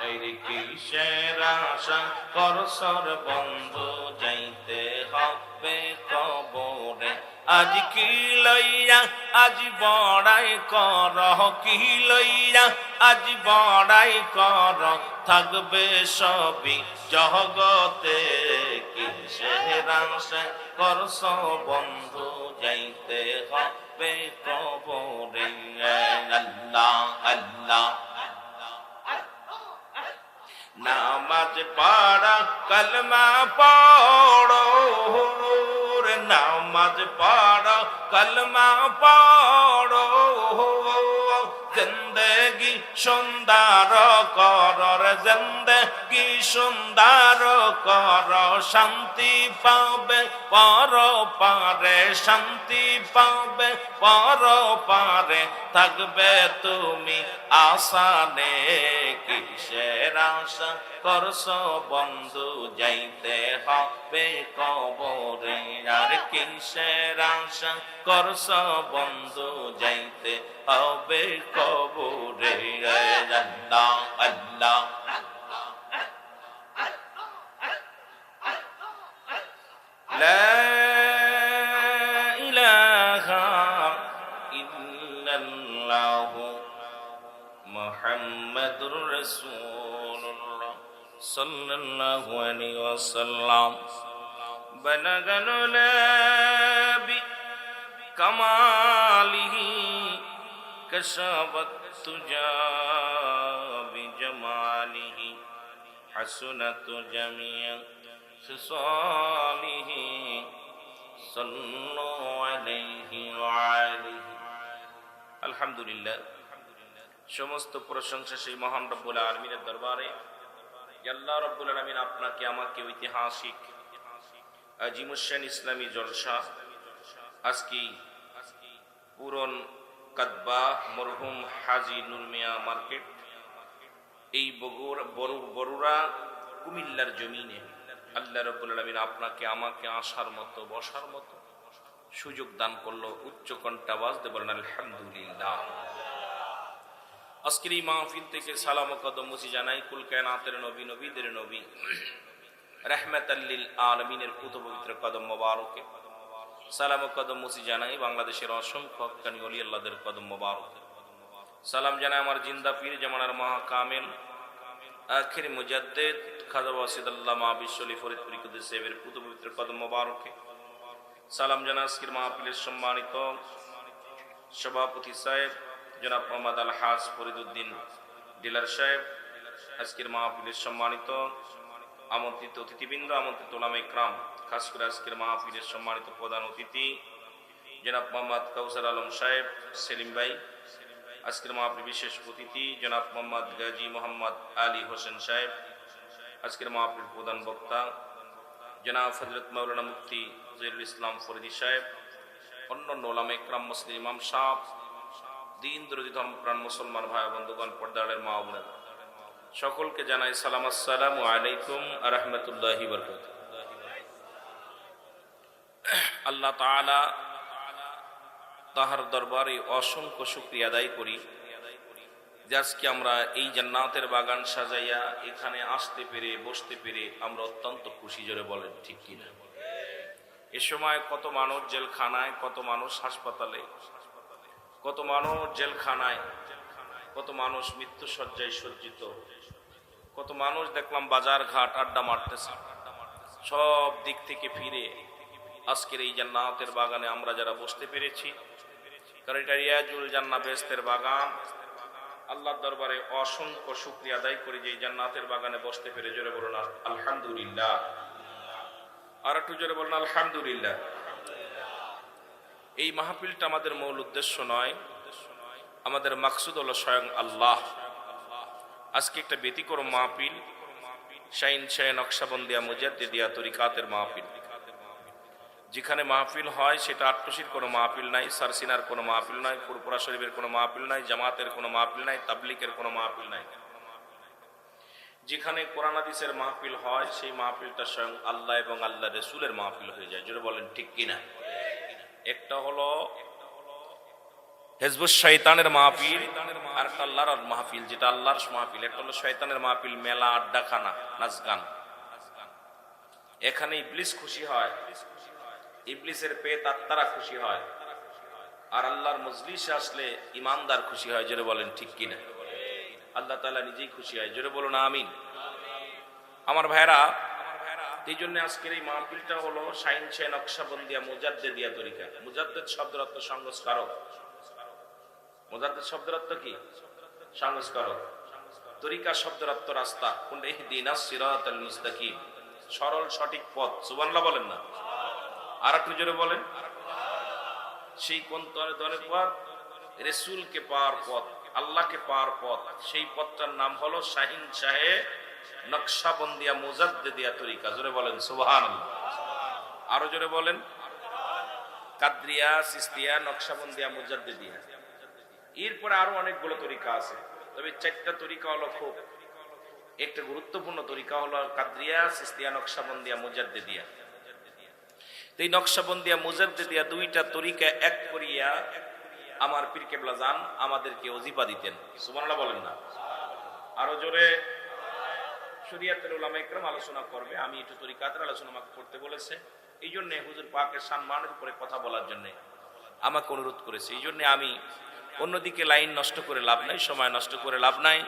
হাইর কিসের আশা করছর বন্ধু যাইতে হবে কবরে। আজ কি লইয়া আজ বড়াই কর, কি লইয়া আজ বড়াই কর, থাকবে সবই জগতে। কিসের আশা করছ বন্ধু যাইতে হবে কবরে। আল্লাহ আল্লাহ নামাজ পড়া কলমা পড়ো, নামাজ পড়ো কলমা পড়ো, জিন্দগি সুন্দর কর, জিন্দগি সুন্দর কর, শান্তি পাবে পর পারে, শান্তি পাবে পর পারে, থাকবে তুমি আসানে। কিসের আশা করছ বন্ধু যাইতে হবে কবরে। আর কিসের আশা করছ বন্ধু যাইতে হবে কবরে। আল্লাহ আল্লাহ লা ইলাহা ইল্লাল্লাহ মুহাম্মাদুর রাসূলুল্লাহ সাল্লাল্লাহু আলাইহি ওয়াসাল্লাম। বালাগাল লাবি কামালিহি কাশাবাত তুজা বিজামালিহি হাসনাত জামিয়া খিসালিহি সাল্লাল্লাহু আলাইহি ওয়া আলিহি। আলহামদুলিল্লাহ, সমস্ত প্রশংসা সেই মহান রব্বুল আলামিনের দরবারে। আল্লাহ রব্বুল আলামিন আপনাকে আমাকে ঐতিহাসিক আজিমুশান ইসলামী জলসা, আজকে পুরন কাদবা মরহুম হাজী নূর মিয়া মার্কেট, এই বরুড়া কুমিল্লার জমিনে আল্লাহ রব্বুল আলামিন আপনাকে আমাকে আসার মতো বসার মতো সুযোগ দান করলো। উচ্চ কণ্ঠে আওয়াজ দিয়ে বলেন আলহামদুলিল্লাহ। আজকের এই মাহফিল থেকে সালাম ও কদম মুছি জানাই কুল কায়নাতের নবী, নবীদের নবী, রাহমাতাল লিল আলামিনের পুত পবিত্র কদম মোবারকে। সালাম ও কদম মুছি জানাই বাংলাদেশের অসংখ্য হক্কানি ওলি আল্লাহদের কদম মোবারকে। সালাম জানাই আমার জিন্দা পীর জামানার মহাকামেল আখির মুজাদ্দিদ খাজা ওয়াসিদ আল্লামা বিশ্বলি ফরিদপুরি কুদ্দুস সাহেবের পুত পবিত্র কদম মোবারকে। সালাম জানাই আজকের মাহফিলের সম্মানিত সভাপতি সাহেব জনাব মোহাম্মদ আলহাজ ফরিদউদ্দিন ডিলার সাহেব, আজকের মাহফিলের সম্মানিত আমন্ত্রিত অতিথিবৃন্দ, আমন্ত্রিত ওলামা ইকরাম, খাস করে আজকের মাহফিলের সম্মানিত প্রধান অতিথি জনাব মোহাম্মদ কাউসার আলম সাহেব সেলিম ভাই, আজকের মাহফিল বিশেষ অতিথি জনাব মোহাম্মদ গাজী মোহাম্মদ আলী হোসেন সাহেব, আজকের মাহফিল প্রধান বক্তা জনাব হযরত মাওলানা মুফতি জহিরুল ইসলাম ফরিদী সাহেব, অন্যান্য ওলামা ইকরাম, মুসলিম ইমাম সাহেব, দিন দরদি ধর্মপ্রাণ মুসলমান ভাই বন্ধুগণ, পর্দারের মা বোনেরা, সকলকে জানাই সালাম, আসসালামু আলাইকুম ওয়া রাহমাতুল্লাহি ওয়া বারাকাতুহু। আল্লাহ তাআলা তাহার দরবারে অসংখ্য শুকরিয়া আদায় করি যে আজকে আমরা এই জান্নাতের বাগান সাজাইয়া এখানে আসতে পেরে বসতে পেরে আমরা অত্যন্ত খুশি। জোরে বলেন ঠিক কিনা? এ সময় কত মানুষ জেলখানায়, কত মানুষ হাসপাতালে, কত মানুষ জেলখানায়, কত মানুষ মৃত্যু শয্যায় সজ্জিত, কত মানুষ দেখলাম বাজার ঘাট আড্ডা মারতেছে। সব দিক থেকে ফিরে আজকের এই জান্নাতের বাগানে আমরা যারা বসতে পেরেছি, কারণ এটা রিয়াজুল জান্নাহ বেহেশতের বাগান। আল্লাহর দরবারে অসংখ্য শুকরিয়া আদায় করি যে এই জান্নাতের বাগানে বসতে পেরে। জোরে বলুন আলহামদুলিল্লাহ। আর একটু জোরে বলুন আলহামদুলিল্লাহ। এই মাহফিলটা আমাদের মূল উদ্দেশ্য নয়, আমাদের মাকসুদ হলো স্বয়ং আল্লাহ। আজকে একটা ব্যতিক্রম মাহফিল, শাইন শাহ নকশবন্দিয়া মুজাদ্দিদিয়া তরিকাতের মাহফিল। যেখানে মাহফিল হয় সেটা আট্টসির কোনো মাহফিল নাই, সারসিনার কোনো মাহফিল নাই, ফুরপুরা শরীফের কোনো মাহফিল নাই, জামাতের কোনো মাহফিল নাই, তাবলিগের কোনো মাহফিল নাই। যেখানে কোরআন হাদিসের মাহফিল হয় সেই মাহফিলটা স্বয়ং আল্লাহ এবং আল্লাহ রাসূলের মাহফিল হয়ে যায়। জোরে বলেন ঠিক কিনা? একটা হলো হেজবুস শয়তানের মাহফিল আর একটা আল্লাহর মাহফিল। যেটা আল্লাহর মাহফিল, একটা হলো শয়তানের মাহফিল, মেলা, আড্ডাখানা, নাচ গান। এখানে ইবলিস খুশি হয়, ইবলিসের পেট আত্মারা খুশি হয়। আর আল্লাহর মজলিসে আসলে ইমানদার খুশি হয়। জোরে বলেন ঠিক কিনা? আল্লাহ তাআলা নিজেই খুশি হয়। জোরে বলুন আমিন। আমার ভাইরা, এই জন্য আজকের এই মাহফিলটা হলো শাইন শাহ নকশবন্দিয়া মুজাদ্দেদিয়া তরিকা। মুজাদ্দেদ শব্দের অর্থ সংস্কারক। মুজাদ্দেদ শব্দের অর্থ কি? সংস্কারক। তরিকা শব্দের অর্থ রাস্তা। কোন ইহদিনাস সিরাতাল মুস্তাকিম, সরল সঠিক পথ। সুবহানাল্লাহ বলেন না? আর একটু জোরে বলেন। সেই কোন তনের পথ? রাসূলকে পাওয়ার পথ, আল্লাহকে পাওয়ার পথ। সেই পথটার নাম হলো শাহিন শাহে নকশবন্দিয়া মুজাদ্দেদিয়া তরিকা। জোরে বলেন সুবহানাল্লাহ। আরো জোরে বলেন। কাদরিয়া, সিস্তিয়া, নকশবন্দিয়া, মুজাদ্দেদিয়া। এরপরে আরো অনেকগুলো তরিকা আছে, তবে চারটা তরিকা হলো খুব একটা গুরুত্বপূর্ণ তরিকা হলো কাদরিয়া, সিস্তিয়া, নকশবন্দিয়া, মুজাদ্দেদিয়া। এই নকশবন্দিয়া মুজাদ্দেদিয়া দুইটা তরিকা এক করিয়া আমার পীর কেবলা জান আমাদেরকে ওজিফা দিতেন। সুবহানাল্লাহ বলেন না? আরো জোরে। শরীয়তের উলামা ইকরাম আলোচনা করবে, আমি একটু তরিকাতের আলোচনা আমাকে করতে বলেছে। এই জন্য হুজুর পাকের সম্মানের উপরে কথা বলার জন্য আমাকে অনুরোধ করেছে। এই জন্য আমি অন্যদিকে লাইন নষ্ট করে লাভ নাই, সময় নষ্ট করে লাভ নাই।